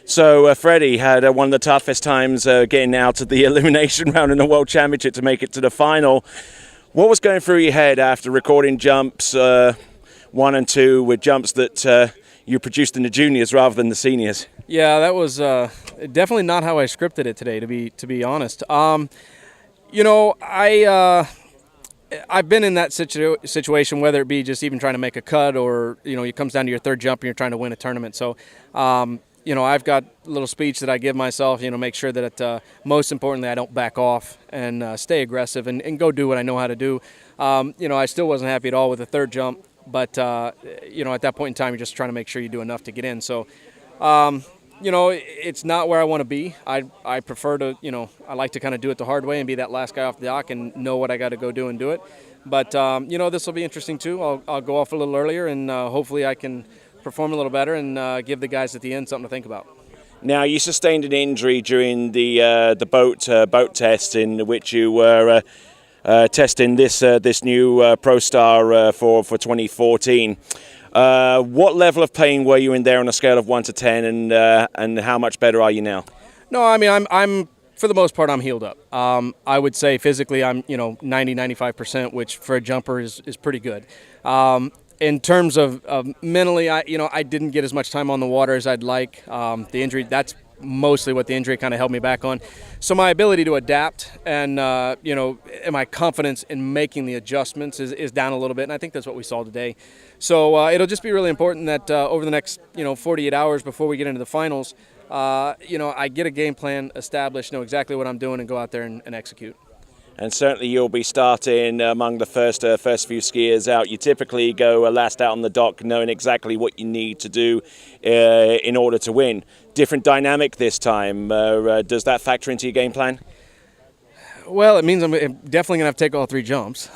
So Freddie had one of the toughest times getting out of the elimination round in the World Championship to make it to the final. What was going through your head after recording jumps 1 and 2 with jumps that you produced in the juniors rather than the seniors? Yeah, that was definitely not how I scripted it today, to be honest. I've been in that situation, whether it be just even trying to make a cut or, it comes down to your third jump and you're trying to win a tournament. So, I've got a little speech that I give myself, make sure that most importantly I don't back off and stay aggressive and go do what I know how to do. I still wasn't happy at all with the third jump, but, at that point in time you're just trying to make sure you do enough to get in. So, it's not where I want to be. I prefer to, I like to kind of do it the hard way and be that last guy off the dock and know what I got to go do and do it. But, this will be interesting too. I'll go off a little earlier and hopefully I can perform a little better and give the guys at the end something to think about. Now, you sustained an injury during the boat test in which you were testing this new ProStar for 2014. What level of pain were you in there on a scale of 1 to 10, and how much better are you now? No, I mean I'm for the most part I'm healed up. I would say physically I'm 90-95%, which for a jumper is pretty good. In terms of mentally, I didn't get as much time on the water as I'd like. The injury, that's mostly what the injury kind of held me back on. So my ability to adapt and, and my confidence in making the adjustments is down a little bit, and I think that's what we saw today. So it'll just be really important that over the next, 48 hours before we get into the finals, I get a game plan established, know exactly what I'm doing, and go out there and execute. And certainly you'll be starting among the first few skiers out. You typically go last out on the dock knowing exactly what you need to do in order to win. Different dynamic this time. Does that factor into your game plan? Well, it means I'm definitely going to have to take all 3 jumps.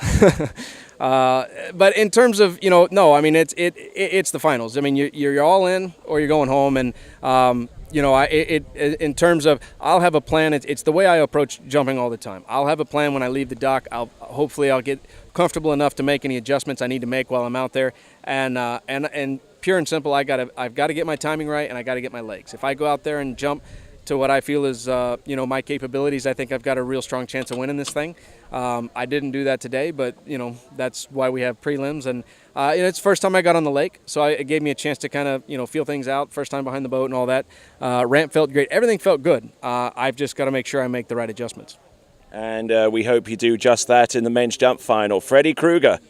But in terms of, no, I mean, it's the finals. I mean, you're all in or you're going home. And, in terms of, I'll have a plan. It's the way I approach jumping all the time. I'll have a plan when I leave the dock. Hopefully I'll get comfortable enough to make any adjustments I need to make while I'm out there. And pure and simple, I've got to get my timing right, and I got to get my legs. If I go out there and jump to what I feel is, my capabilities, I think I've got a real strong chance of winning this thing. I didn't do that today, but, that's why we have prelims. And, it's the first time I got on the lake, so it gave me a chance to kind of, feel things out, first time behind the boat and all that. Ramp felt great. Everything felt good. I've just got to make sure I make the right adjustments. And we hope you do just that in the men's jump final. Freddy Krueger.